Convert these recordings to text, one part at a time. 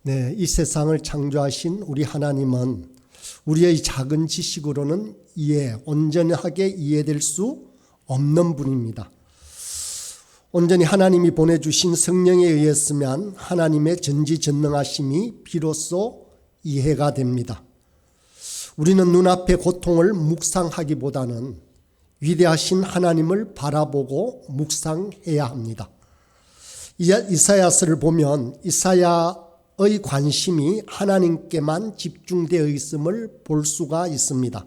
네, 이 세상을 창조하신 우리 하나님은 우리의 작은 지식으로는 온전하게 이해될 수 없는 분입니다. 온전히 하나님이 보내주신 성령에 의했으면 하나님의 전지전능하심이 비로소 이해가 됩니다. 우리는 눈앞의 고통을 묵상하기보다는 위대하신 하나님을 바라보고 묵상해야 합니다. 이사야서를 보면 이사야의 관심이 하나님께만 집중되어 있음을 볼 수가 있습니다.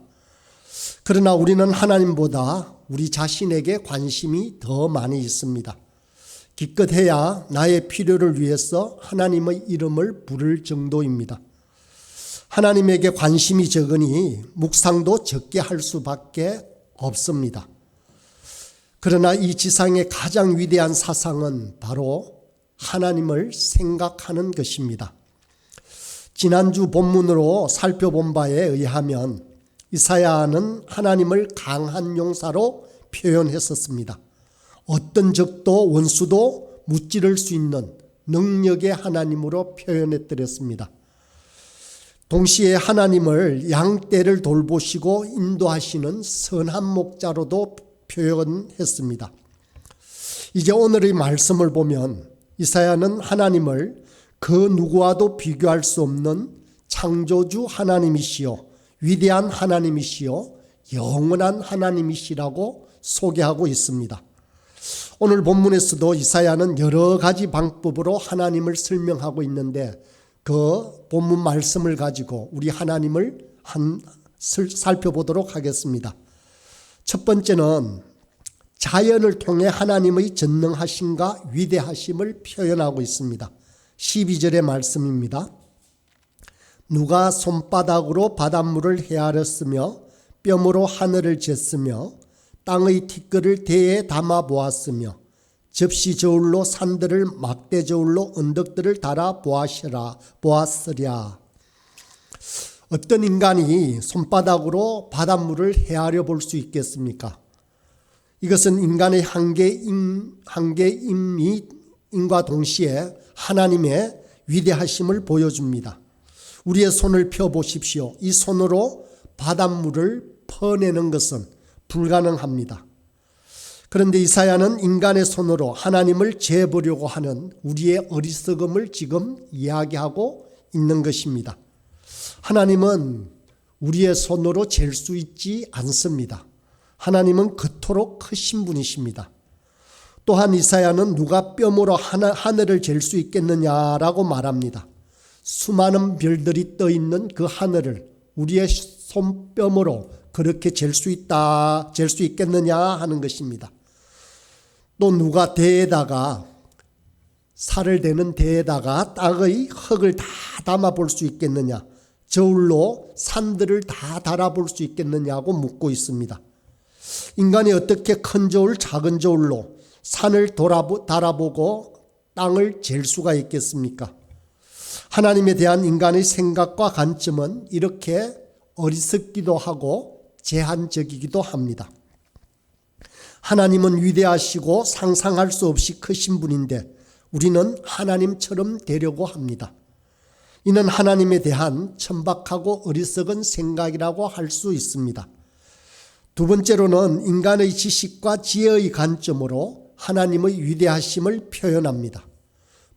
그러나 우리는 하나님보다 우리 자신에게 관심이 더 많이 있습니다. 기껏해야 나의 필요를 위해서 하나님의 이름을 부를 정도입니다. 하나님에게 관심이 적으니 묵상도 적게 할 수밖에 없습니다. 그러나 이 지상의 가장 위대한 사상은 바로 하나님을 생각하는 것입니다. 지난주 본문으로 살펴본 바에 의하면 이사야는 하나님을 강한 용사로 표현했었습니다. 어떤 적도 원수도 무찌를 수 있는 능력의 하나님으로 표현해드렸습니다. 동시에 하나님을 양떼를 돌보시고 인도하시는 선한 목자로도 표현했습니다. 이제 오늘의 말씀을 보면 이사야는 하나님을 그 누구와도 비교할 수 없는 창조주 하나님이시요 위대한 하나님이시요 영원한 하나님이시라고 소개하고 있습니다. 오늘 본문에서도 이사야는 여러 가지 방법으로 하나님을 설명하고 있는데 그 본문 말씀을 가지고 우리 하나님을 살펴보도록 하겠습니다. 첫 번째는 자연을 통해 하나님의 전능하심과 위대하심을 표현하고 있습니다. 12절의 말씀입니다. 누가 손바닥으로 바닷물을 헤아렸으며 뼘으로 하늘을 쟀으며 땅의 티끌을 대에 담아 보았으며 접시 저울로 산들을 막대 저울로 언덕들을 달아 보았으랴. 어떤 인간이 손바닥으로 바닷물을 헤아려 볼 수 있겠습니까? 이것은 인간의 한계임과 동시에 하나님의 위대하심을 보여줍니다. 우리의 손을 펴보십시오. 이 손으로 바닷물을 퍼내는 것은 불가능합니다. 그런데 이사야는 인간의 손으로 하나님을 재보려고 하는 우리의 어리석음을 지금 이야기하고 있는 것입니다. 하나님은 우리의 손으로 잴 수 있지 않습니다. 하나님은 그토록 크신 분이십니다. 또한 이사야는 누가 뼘으로 하늘을 잴 수 있겠느냐라고 말합니다. 수많은 별들이 떠 있는 그 하늘을 우리의 손뼘으로 그렇게 잴 수 있겠느냐 하는 것입니다. 또 누가 살을 대는 대에다가 땅의 흙을 다 담아 볼 수 있겠느냐, 저울로 산들을 다 달아볼 수 있겠느냐고 묻고 있습니다. 인간이 어떻게 큰 저울, 작은 저울로 산을 달아보고 땅을 잴 수가 있겠습니까? 하나님에 대한 인간의 생각과 관점은 이렇게 어리석기도 하고 제한적이기도 합니다. 하나님은 위대하시고 상상할 수 없이 크신 분인데 우리는 하나님처럼 되려고 합니다. 이는 하나님에 대한 천박하고 어리석은 생각이라고 할 수 있습니다. 두 번째로는 인간의 지식과 지혜의 관점으로 하나님의 위대하심을 표현합니다.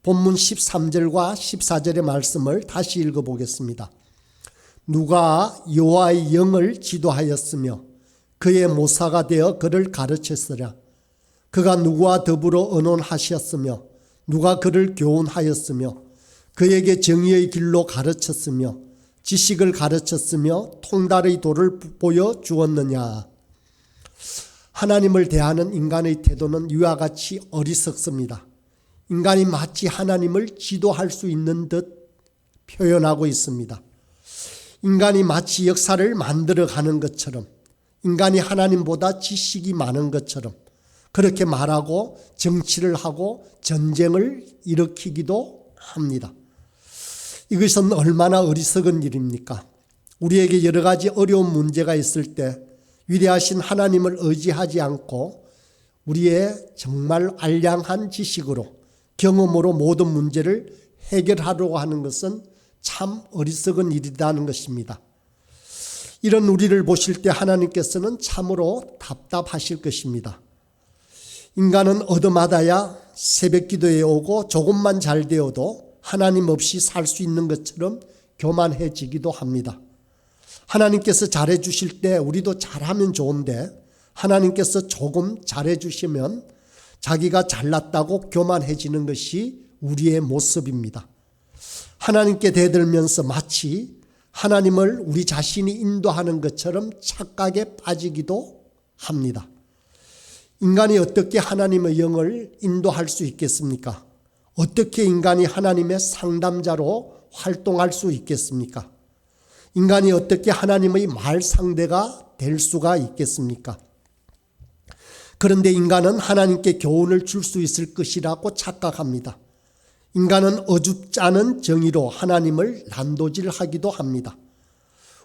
본문 13절과 14절의 말씀을 다시 읽어보겠습니다. 누가 여호와의 영을 지도하였으며 그의 모사가 되어 그를 가르쳤으랴. 그가 누구와 더불어 언론하셨으며 누가 그를 교훈하였으며 그에게 정의의 길로 가르쳤으며 지식을 가르쳤으며 통달의 도를 보여주었느냐. 하나님을 대하는 인간의 태도는 이와 같이 어리석습니다. 인간이 마치 하나님을 지도할 수 있는 듯 표현하고 있습니다. 인간이 마치 역사를 만들어가는 것처럼, 인간이 하나님보다 지식이 많은 것처럼 그렇게 말하고 정치를 하고 전쟁을 일으키기도 합니다. 이것은 얼마나 어리석은 일입니까? 우리에게 여러 가지 어려운 문제가 있을 때 위대하신 하나님을 의지하지 않고 우리의 정말 알량한 지식으로 경험으로 모든 문제를 해결하려고 하는 것은 참 어리석은 일이라는 것입니다. 이런 우리를 보실 때 하나님께서는 참으로 답답하실 것입니다. 인간은 얻어맞아야 새벽 기도에 오고 조금만 잘 되어도 하나님 없이 살 수 있는 것처럼 교만해지기도 합니다. 하나님께서 잘해 주실 때 우리도 잘하면 좋은데 하나님께서 조금 잘해 주시면 자기가 잘났다고 교만해지는 것이 우리의 모습입니다. 하나님께 대들면서 마치 하나님을 우리 자신이 인도하는 것처럼 착각에 빠지기도 합니다. 인간이 어떻게 하나님의 영을 인도할 수 있겠습니까? 어떻게 인간이 하나님의 상담자로 활동할 수 있겠습니까? 인간이 어떻게 하나님의 말 상대가 될 수가 있겠습니까? 그런데 인간은 하나님께 교훈을 줄 수 있을 것이라고 착각합니다. 인간은 어줍지 않은 정의로 하나님을 난도질하기도 합니다.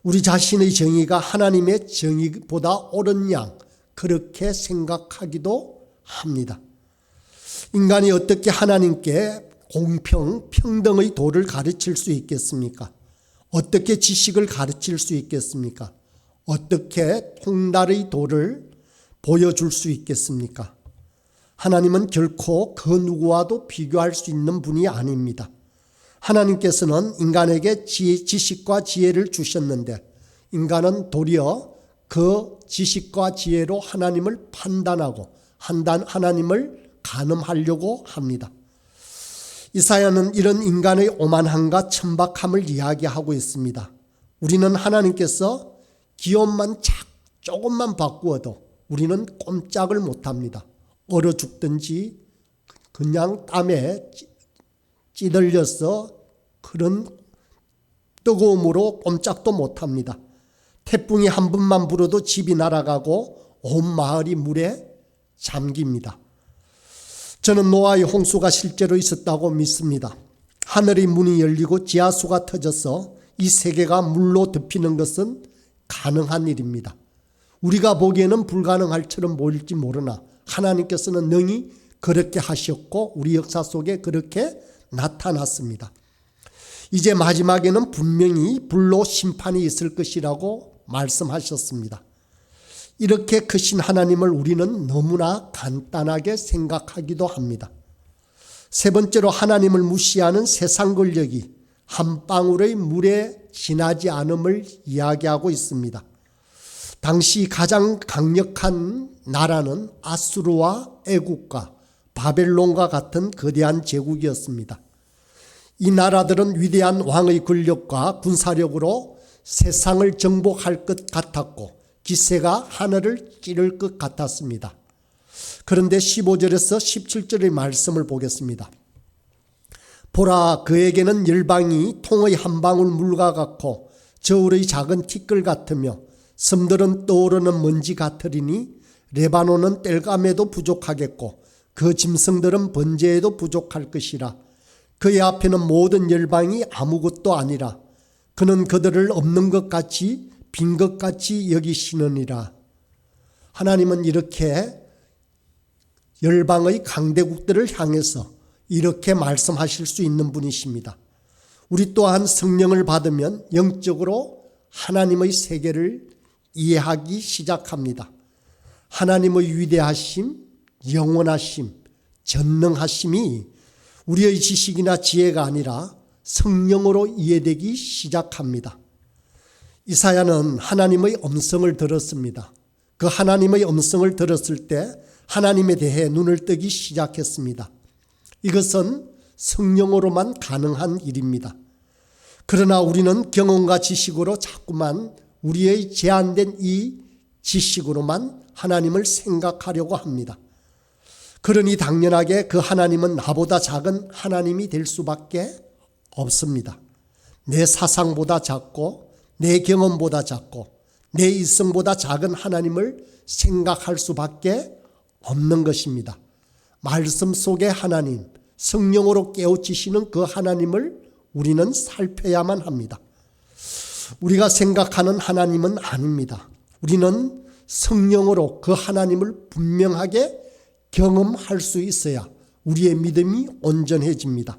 우리 자신의 정의가 하나님의 정의보다 옳은 양 그렇게 생각하기도 합니다. 인간이 어떻게 하나님께 공평, 평등의 도를 가르칠 수 있겠습니까? 어떻게 지식을 가르칠 수 있겠습니까? 어떻게 통달의 도를 보여줄 수 있겠습니까? 하나님은 결코 그 누구와도 비교할 수 있는 분이 아닙니다. 하나님께서는 인간에게 지식과 지혜를 주셨는데 인간은 도리어 그 지식과 지혜로 하나님을 판단하고 하나님을 간음하려고 합니다. 이사야는 이런 인간의 오만함과 천박함을 이야기하고 있습니다. 우리는 하나님께서 기온만 조금만 바꾸어도 우리는 꼼짝을 못합니다. 얼어 죽든지 그냥 땀에 찌들려서 그런 뜨거움으로 꼼짝도 못합니다. 태풍이 한 번만 불어도 집이 날아가고 온 마을이 물에 잠깁니다. 저는 노아의 홍수가 실제로 있었다고 믿습니다. 하늘의 문이 열리고 지하수가 터져서 이 세계가 물로 덮이는 것은 가능한 일입니다. 우리가 보기에는 불가능할처럼 보일지 모르나 하나님께서는 능히 그렇게 하셨고 우리 역사 속에 그렇게 나타났습니다. 이제 마지막에는 분명히 불로 심판이 있을 것이라고 말씀하셨습니다. 이렇게 크신 하나님을 우리는 너무나 간단하게 생각하기도 합니다. 세 번째로 하나님을 무시하는 세상 권력이 한 방울의 물에 지나지 않음을 이야기하고 있습니다. 당시 가장 강력한 나라는 아수르와 애국과 바벨론과 같은 거대한 제국이었습니다. 이 나라들은 위대한 왕의 권력과 군사력으로 세상을 정복할 것 같았고 기세가 하늘을 찌를 것 같았습니다. 그런데 15절에서 17절의 말씀을 보겠습니다. 보라, 그에게는 열방이 통의 한 방울 물과 같고 저울의 작은 티끌 같으며 섬들은 떠오르는 먼지 같으리니 레바논은 땔감에도 부족하겠고 그 짐승들은 번제에도 부족할 것이라. 그의 앞에는 모든 열방이 아무것도 아니라 그는 그들을 없는 것 같이 빈 것 같이 여기시느니라. 하나님은 이렇게 열방의 강대국들을 향해서 이렇게 말씀하실 수 있는 분이십니다. 우리 또한 성령을 받으면 영적으로 하나님의 세계를 이해하기 시작합니다. 하나님의 위대하심, 영원하심, 전능하심이 우리의 지식이나 지혜가 아니라 성령으로 이해되기 시작합니다. 이사야는 하나님의 음성을 들었습니다. 그 하나님의 음성을 들었을 때 하나님에 대해 눈을 뜨기 시작했습니다. 이것은 성령으로만 가능한 일입니다. 그러나 우리는 경험과 지식으로 자꾸만 우리의 제한된 이 지식으로만 하나님을 생각하려고 합니다. 그러니 당연하게 그 하나님은 나보다 작은 하나님이 될 수밖에 없습니다. 내 사상보다 작고 내 경험보다 작고 내 이성보다 작은 하나님을 생각할 수밖에 없는 것입니다. 말씀 속의 하나님, 성령으로 깨우치시는 그 하나님을 우리는 살펴야만 합니다. 우리가 생각하는 하나님은 아닙니다. 우리는 성령으로 그 하나님을 분명하게 경험할 수 있어야 우리의 믿음이 온전해집니다.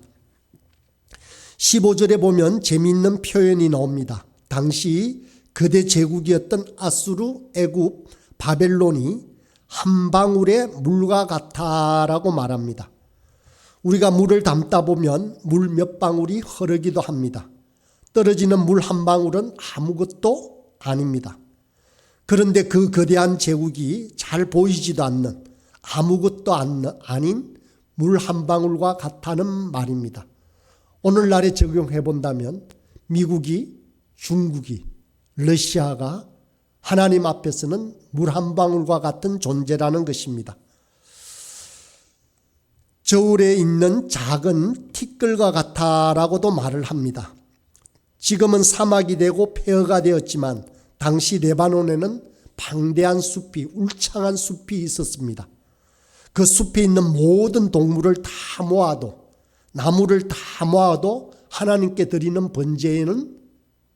15절에 보면 재미있는 표현이 나옵니다. 당시 거대 제국이었던 아수르, 애굽, 바벨론이 한 방울의 물과 같아라고 말합니다. 우리가 물을 담다 보면 물 몇 방울이 흐르기도 합니다. 떨어지는 물 한 방울은 아무것도 아닙니다. 그런데 그 거대한 제국이 잘 보이지도 않는 아무것도 아닌 물 한 방울과 같다는 말입니다. 오늘날에 적용해 본다면 미국이, 중국이, 러시아가 하나님 앞에서는 물 한 방울과 같은 존재라는 것입니다. 저울에 있는 작은 티끌과 같다라고도 말을 합니다. 지금은 사막이 되고 폐허가 되었지만 당시 레바논에는 방대한 숲이, 울창한 숲이 있었습니다. 그 숲에 있는 모든 동물을 다 모아도, 나무를 다 모아도 하나님께 드리는 번제에는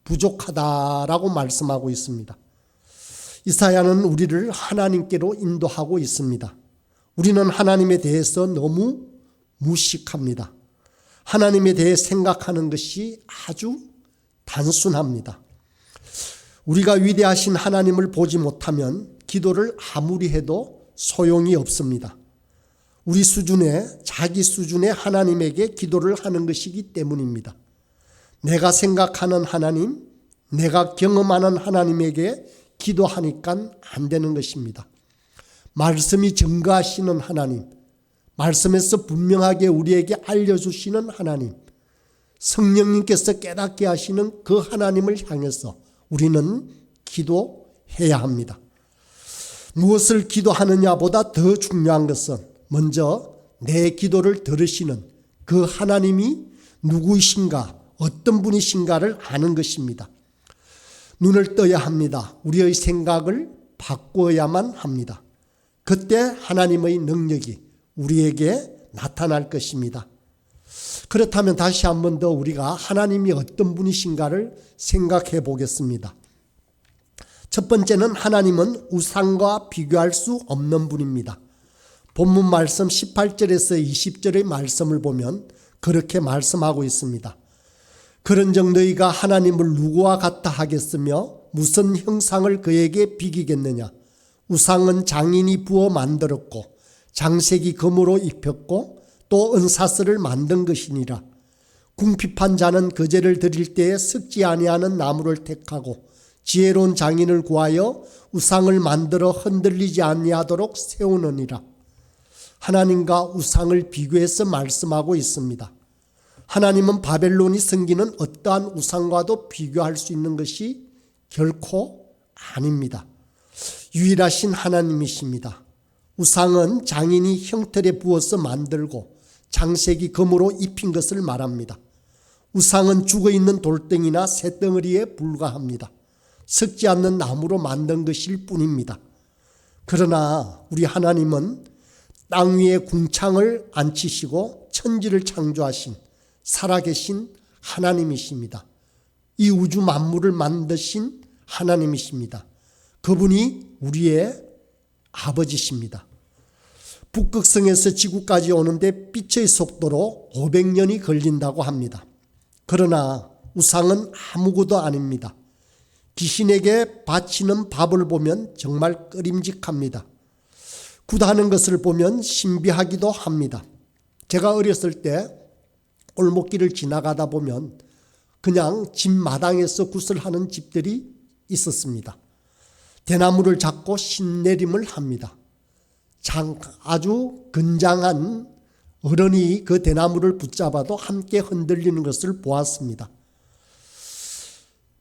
부족하다라고 말씀하고 있습니다. 이사야는 우리를 하나님께로 인도하고 있습니다. 우리는 하나님에 대해서 너무 무식합니다. 하나님에 대해 생각하는 것이 아주 단순합니다. 우리가 위대하신 하나님을 보지 못하면 기도를 아무리 해도 소용이 없습니다. 우리 수준의, 자기 수준의 하나님에게 기도를 하는 것이기 때문입니다. 내가 생각하는 하나님, 내가 경험하는 하나님에게 기도하니까 안 되는 것입니다. 말씀이 증거하시는 하나님, 말씀에서 분명하게 우리에게 알려주시는 하나님, 성령님께서 깨닫게 하시는 그 하나님을 향해서 우리는 기도해야 합니다. 무엇을 기도하느냐보다 더 중요한 것은 먼저 내 기도를 들으시는 그 하나님이 누구이신가, 어떤 분이신가를 아는 것입니다. 눈을 떠야 합니다. 우리의 생각을 바꾸어야만 합니다. 그때 하나님의 능력이 우리에게 나타날 것입니다. 그렇다면 다시 한 번 더 우리가 하나님이 어떤 분이신가를 생각해 보겠습니다. 첫 번째는 하나님은 우상과 비교할 수 없는 분입니다. 본문 말씀 18절에서 20절의 말씀을 보면 그렇게 말씀하고 있습니다. 그런즉 너희가 하나님을 누구와 같다 하겠으며 무슨 형상을 그에게 비기겠느냐. 우상은 장인이 부어 만들었고 장색이 금으로 입혔고 또 은사슬을 만든 것이니라. 궁핍한 자는 거제를 드릴 때에 썩지 아니하는 나무를 택하고 지혜로운 장인을 구하여 우상을 만들어 흔들리지 아니하도록 세우느니라. 하나님과 우상을 비교해서 말씀하고 있습니다. 하나님은 바벨론이 섬기는 어떠한 우상과도 비교할 수 있는 것이 결코 아닙니다. 유일하신 하나님이십니다. 우상은 장인이 형틀에 부어서 만들고 장색이 금으로 입힌 것을 말합니다. 우상은 죽어있는 돌덩이나 쇳덩어리에 불과합니다. 썩지 않는 나무로 만든 것일 뿐입니다. 그러나 우리 하나님은 땅 위에 궁창을 앉히시고 천지를 창조하신 살아계신 하나님이십니다. 이 우주 만물을 만드신 하나님이십니다. 그분이 우리의 아버지십니다. 북극성에서 지구까지 오는데 빛의 속도로 500년이 걸린다고 합니다. 그러나 우상은 아무것도 아닙니다. 귀신에게 바치는 밥을 보면 정말 꺼림직합니다. 굿하는 것을 보면 신비하기도 합니다. 제가 어렸을 때 골목길을 지나가다 보면 그냥 집 마당에서 굿을 하는 집들이 있었습니다. 대나무를 잡고 신내림을 합니다. 아주 건장한 어른이 그 대나무를 붙잡아도 함께 흔들리는 것을 보았습니다.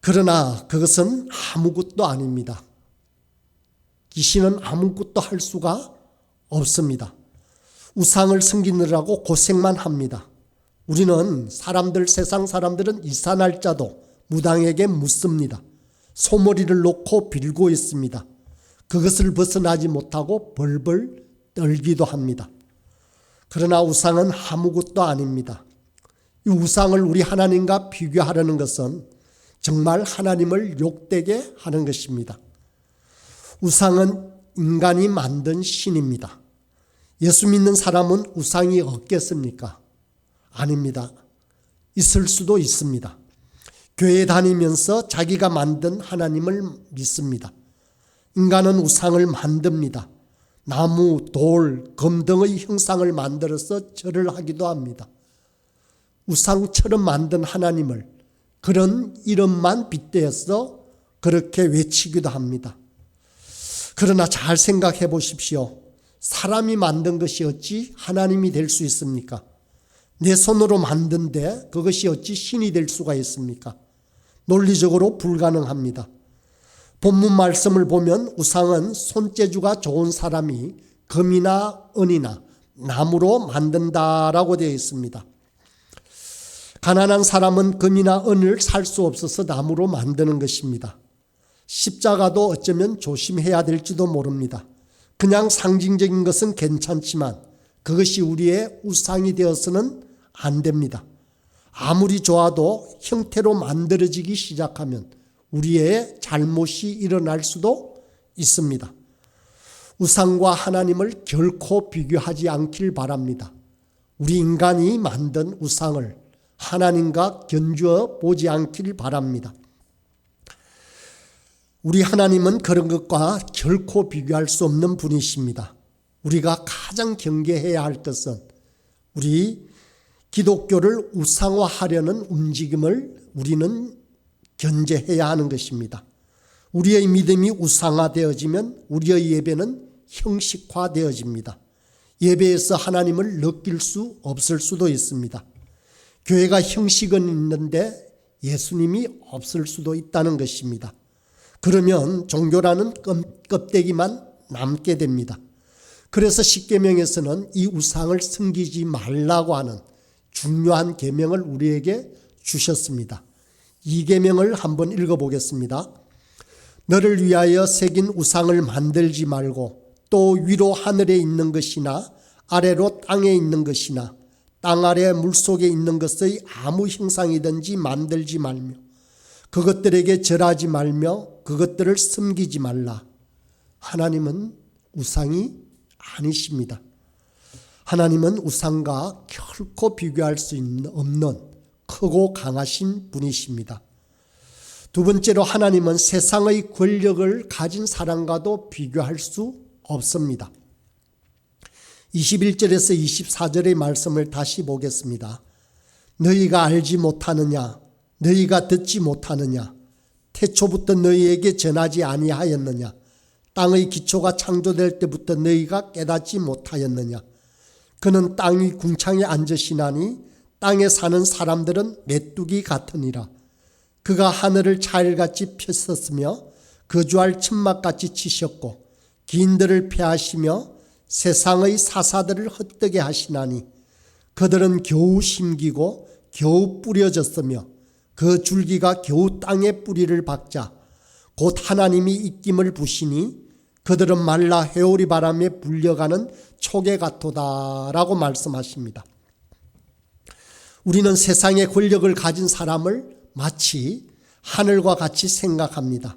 그러나 그것은 아무것도 아닙니다. 귀신은 아무것도 할 수가 없습니다. 우상을 섬기느라고 고생만 합니다. 우리는 세상 사람들은 이사 날짜도 무당에게 묻습니다. 소머리를 놓고 빌고 있습니다. 그것을 벗어나지 못하고 벌벌 떨기도 합니다. 그러나 우상은 아무것도 아닙니다. 이 우상을 우리 하나님과 비교하려는 것은 정말 하나님을 욕되게 하는 것입니다. 우상은 인간이 만든 신입니다. 예수 믿는 사람은 우상이 없겠습니까? 아닙니다. 있을 수도 있습니다. 교회 다니면서 자기가 만든 하나님을 믿습니다. 인간은 우상을 만듭니다. 나무, 돌, 금 등의 형상을 만들어서 절을 하기도 합니다. 우상처럼 만든 하나님을 그런 이름만 빗대어서 그렇게 외치기도 합니다. 그러나 잘 생각해 보십시오. 사람이 만든 것이 어찌 하나님이 될 수 있습니까? 내 손으로 만든데 그것이 어찌 신이 될 수가 있습니까? 논리적으로 불가능합니다. 본문 말씀을 보면 우상은 손재주가 좋은 사람이 금이나 은이나 나무로 만든다라고 되어 있습니다. 가난한 사람은 금이나 은을 살 수 없어서 나무로 만드는 것입니다. 십자가도 어쩌면 조심해야 될지도 모릅니다. 그냥 상징적인 것은 괜찮지만 그것이 우리의 우상이 되어서는 안 됩니다. 아무리 좋아도 형태로 만들어지기 시작하면 우리의 잘못이 일어날 수도 있습니다. 우상과 하나님을 결코 비교하지 않길 바랍니다. 우리 인간이 만든 우상을 하나님과 견주어 보지 않길 바랍니다. 우리 하나님은 그런 것과 결코 비교할 수 없는 분이십니다. 우리가 가장 경계해야 할 것은 우리 기독교를 우상화하려는 움직임을 우리는 견제해야 하는 것입니다. 우리의 믿음이 우상화되어지면 우리의 예배는 형식화되어집니다. 예배에서 하나님을 느낄 수 없을 수도 있습니다. 교회가 형식은 있는데 예수님이 없을 수도 있다는 것입니다. 그러면 종교라는 껍데기만 남게 됩니다. 그래서 십계명에서는 이 우상을 섬기지 말라고 하는 중요한 계명을 우리에게 주셨습니다. 이 계명을 한번 읽어보겠습니다. 너를 위하여 새긴 우상을 만들지 말고 또 위로 하늘에 있는 것이나 아래로 땅에 있는 것이나 땅 아래 물속에 있는 것의 아무 형상이든지 만들지 말며 그것들에게 절하지 말며 그것들을 섬기지 말라. 하나님은 우상이 아니십니다. 하나님은 우상과 결코 비교할 수 없는 크고 강하신 분이십니다. 두 번째로 하나님은 세상의 권력을 가진 사람과도 비교할 수 없습니다. 21절에서 24절의 말씀을 다시 보겠습니다. 너희가 알지 못하느냐? 너희가 듣지 못하느냐? 태초부터 너희에게 전하지 아니하였느냐? 땅의 기초가 창조될 때부터 너희가 깨닫지 못하였느냐? 그는 땅이 궁창에 앉으시나니 땅에 사는 사람들은 메뚜기 같으니라. 그가 하늘을 차일같이 폈었으며 거주할 천막같이 치셨고 기인들을 폐하시며 세상의 사사들을 헛되게 하시나니 그들은 겨우 심기고 겨우 뿌려졌으며 그 줄기가 겨우 땅에 뿌리를 박자 곧 하나님이 입김을 부시니 그들은 말라 회오리 바람에 불려가는 촉에 같도다라고 말씀하십니다. 우리는 세상의 권력을 가진 사람을 마치 하늘과 같이 생각합니다.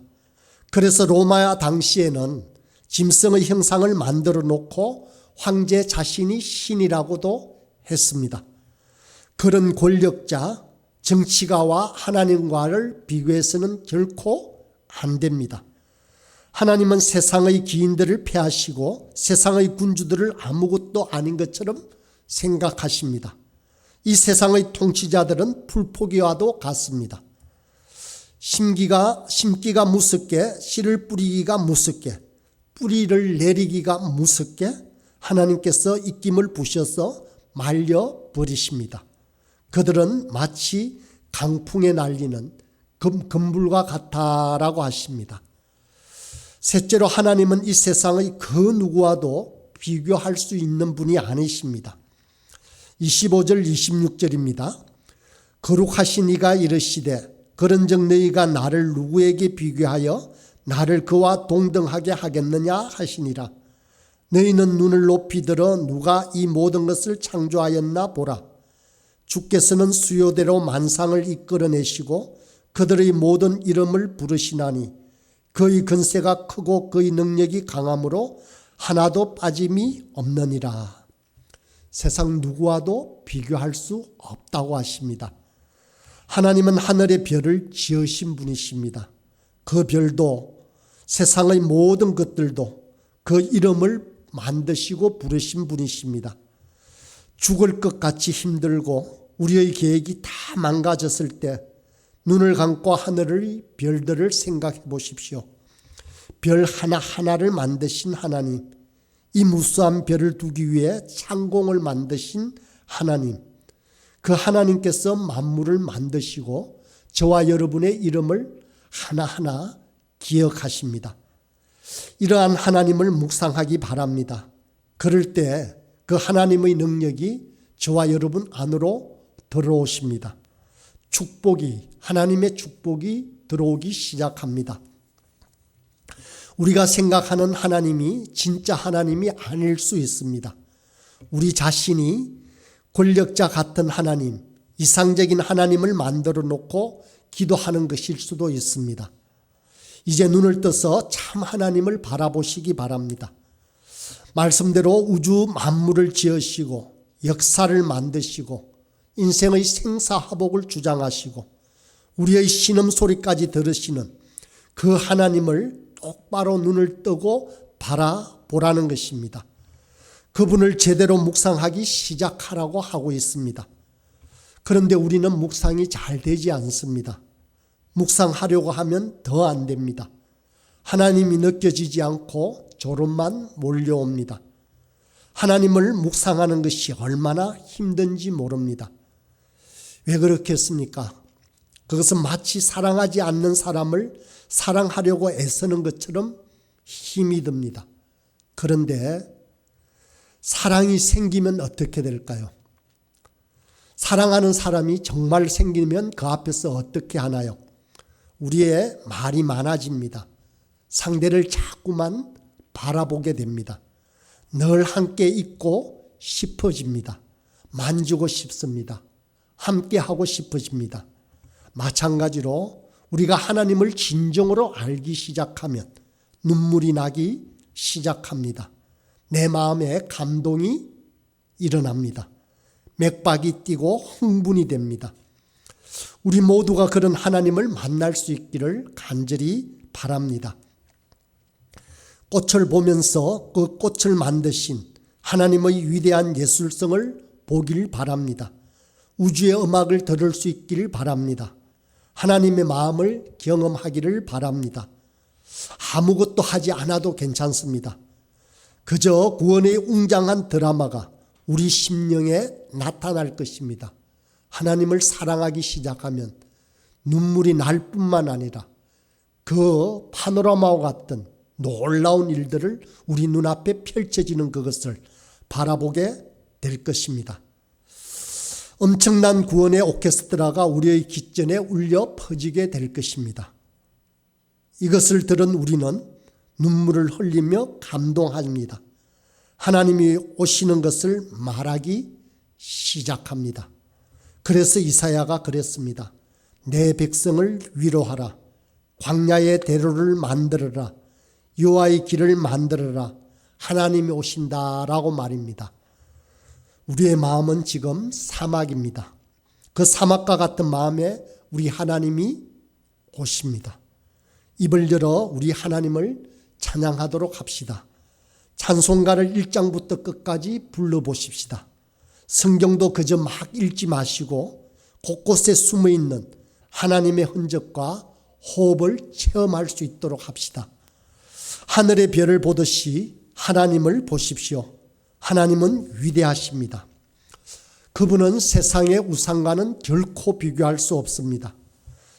그래서 로마 당시에는 짐승의 형상을 만들어 놓고 황제 자신이 신이라고도 했습니다. 그런 권력자, 정치가와 하나님과를 비교해서는 결코 안 됩니다. 하나님은 세상의 기인들을 폐하시고 세상의 군주들을 아무것도 아닌 것처럼 생각하십니다. 이 세상의 통치자들은 풀포기와도 같습니다. 심기가 무섭게, 씨를 뿌리기가 무섭게, 뿌리를 내리기가 무섭게 하나님께서 입김을 부셔서 말려버리십니다. 그들은 마치 강풍에 날리는 금불과 같다라고 하십니다. 셋째로 하나님은 이 세상의 그 누구와도 비교할 수 있는 분이 아니십니다. 25절 26절입니다. 거룩하신 이가 이르시되 그런즉 너희가 나를 누구에게 비교하여 나를 그와 동등하게 하겠느냐 하시니라. 너희는 눈을 높이 들어 누가 이 모든 것을 창조하였나 보라. 주께서는 수요대로 만상을 이끌어내시고 그들의 모든 이름을 부르시나니 그의 근세가 크고 그의 능력이 강함으로 하나도 빠짐이 없느니라. 세상 누구와도 비교할 수 없다고 하십니다. 하나님은 하늘의 별을 지으신 분이십니다. 그 별도 세상의 모든 것들도 그 이름을 만드시고 부르신 분이십니다. 죽을 것 같이 힘들고 우리의 계획이 다 망가졌을 때 눈을 감고 하늘의 별들을 생각해 보십시오. 별 하나하나를 만드신 하나님, 이 무수한 별을 두기 위해 창공을 만드신 하나님, 그 하나님께서 만물을 만드시고 저와 여러분의 이름을 하나하나 기억하십니다. 이러한 하나님을 묵상하기 바랍니다. 그럴 때 그 하나님의 능력이 저와 여러분 안으로 들어오십니다. 하나님의 축복이 들어오기 시작합니다. 우리가 생각하는 하나님이 진짜 하나님이 아닐 수 있습니다. 우리 자신이 권력자 같은 하나님, 이상적인 하나님을 만들어 놓고 기도하는 것일 수도 있습니다. 이제 눈을 떠서 참 하나님을 바라보시기 바랍니다. 말씀대로 우주 만물을 지으시고 역사를 만드시고 인생의 생사화복을 주장하시고 우리의 신음소리까지 들으시는 그 하나님을 똑바로 눈을 뜨고 바라보라는 것입니다. 그분을 제대로 묵상하기 시작하라고 하고 있습니다. 그런데 우리는 묵상이 잘 되지 않습니다. 묵상하려고 하면 더 안 됩니다. 하나님이 느껴지지 않고 졸음만 몰려옵니다. 하나님을 묵상하는 것이 얼마나 힘든지 모릅니다. 왜 그렇겠습니까? 그것은 마치 사랑하지 않는 사람을 사랑하려고 애쓰는 것처럼 힘이 듭니다. 그런데 사랑이 생기면 어떻게 될까요? 사랑하는 사람이 정말 생기면 그 앞에서 어떻게 하나요? 우리의 말이 많아집니다. 상대를 자꾸만 바라보게 됩니다. 늘 함께 있고 싶어집니다. 만지고 싶습니다. 함께 하고 싶어집니다. 마찬가지로 우리가 하나님을 진정으로 알기 시작하면 눈물이 나기 시작합니다. 내 마음에 감동이 일어납니다. 맥박이 뛰고 흥분이 됩니다. 우리 모두가 그런 하나님을 만날 수 있기를 간절히 바랍니다. 꽃을 보면서 그 꽃을 만드신 하나님의 위대한 예술성을 보길 바랍니다. 우주의 음악을 들을 수 있기를 바랍니다. 하나님의 마음을 경험하기를 바랍니다. 아무것도 하지 않아도 괜찮습니다. 그저 구원의 웅장한 드라마가 우리 심령에 나타날 것입니다. 하나님을 사랑하기 시작하면 눈물이 날 뿐만 아니라 그 파노라마와 같은 놀라운 일들을 우리 눈앞에 펼쳐지는 그것을 바라보게 될 것입니다. 엄청난 구원의 오케스트라가 우리의 귓전에 울려 퍼지게 될 것입니다. 이것을 들은 우리는 눈물을 흘리며 감동합니다. 하나님이 오시는 것을 말하기 시작합니다. 그래서 이사야가 그랬습니다. 내 백성을 위로하라. 광야의 대로를 만들어라. 여호와의 길을 만들어라. 하나님이 오신다라고 말입니다. 우리의 마음은 지금 사막입니다. 그 사막과 같은 마음에 우리 하나님이 오십니다. 입을 열어 우리 하나님을 찬양하도록 합시다. 찬송가를 1장부터 끝까지 불러보십시다. 성경도 그저 막 읽지 마시고 곳곳에 숨어있는 하나님의 흔적과 호흡을 체험할 수 있도록 합시다. 하늘의 별을 보듯이 하나님을 보십시오. 하나님은 위대하십니다. 그분은 세상의 우상과는 결코 비교할 수 없습니다.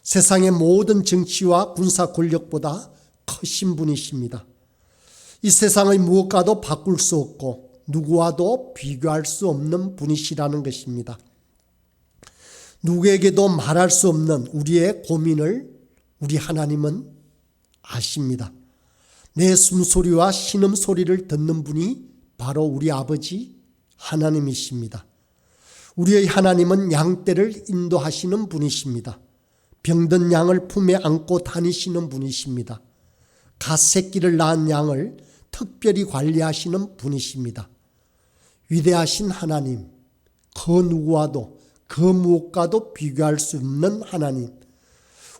세상의 모든 정치와 군사 권력보다 크신 분이십니다. 이 세상의 무엇과도 바꿀 수 없고 누구와도 비교할 수 없는 분이시라는 것입니다. 누구에게도 말할 수 없는 우리의 고민을 우리 하나님은 아십니다. 내 숨소리와 신음소리를 듣는 분이 바로 우리 아버지 하나님이십니다. 우리의 하나님은 양떼를 인도하시는 분이십니다. 병든 양을 품에 안고 다니시는 분이십니다. 갓새끼를 낳은 양을 특별히 관리하시는 분이십니다. 위대하신 하나님, 그 누구와도 그 무엇과도 비교할 수 없는 하나님,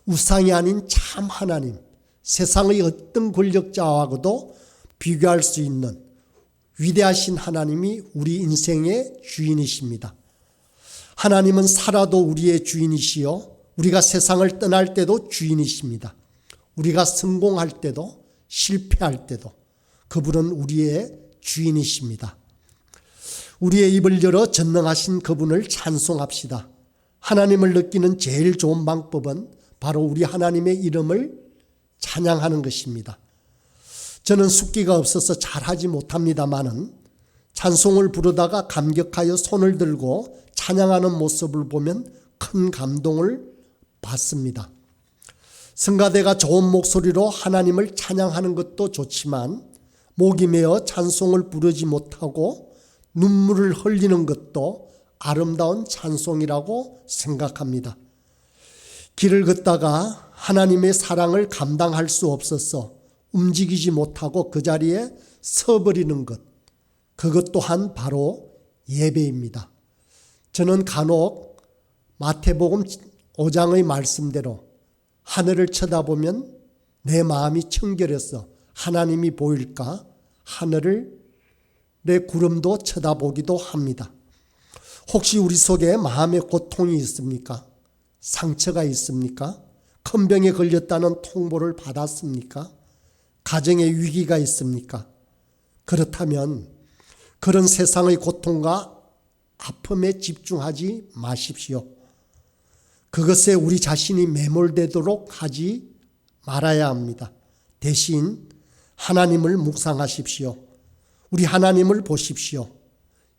우상이 아닌 참 하나님, 세상의 어떤 권력자와도 비교할 수 있는 위대하신 하나님이 우리 인생의 주인이십니다. 하나님은 살아도 우리의 주인이시요, 우리가 세상을 떠날 때도 주인이십니다. 우리가 성공할 때도 실패할 때도 그분은 우리의 주인이십니다. 우리의 입을 열어 전능하신 그분을 찬송합시다. 하나님을 느끼는 제일 좋은 방법은 바로 우리 하나님의 이름을 찬양하는 것입니다. 저는 숫기가 없어서 잘하지 못합니다마는 찬송을 부르다가 감격하여 손을 들고 찬양하는 모습을 보면 큰 감동을 받습니다. 성가대가 좋은 목소리로 하나님을 찬양하는 것도 좋지만 목이 메어 찬송을 부르지 못하고 눈물을 흘리는 것도 아름다운 찬송이라고 생각합니다. 길을 걷다가 하나님의 사랑을 감당할 수 없어서 움직이지 못하고 그 자리에 서버리는 것, 그것 또한 바로 예배입니다. 저는 간혹 마태복음 5장의 말씀대로 하늘을 쳐다보면 내 마음이 청결해서 하나님이 보일까 하늘을 내 구름도 쳐다보기도 합니다. 혹시 우리 속에 마음의 고통이 있습니까? 상처가 있습니까? 큰 병에 걸렸다는 통보를 받았습니까? 가정에 위기가 있습니까? 그렇다면 그런 세상의 고통과 아픔에 집중하지 마십시오. 그것에 우리 자신이 매몰되도록 하지 말아야 합니다. 대신 하나님을 묵상하십시오. 우리 하나님을 보십시오.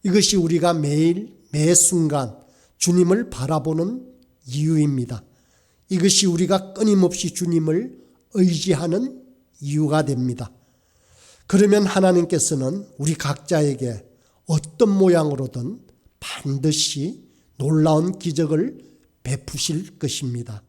이것이 우리가 매일 매 순간 주님을 바라보는 이유입니다. 이것이 우리가 끊임없이 주님을 의지하는 이유가 됩니다. 그러면 하나님께서는 우리 각자에게 어떤 모양으로든 반드시 놀라운 기적을 베푸실 것입니다.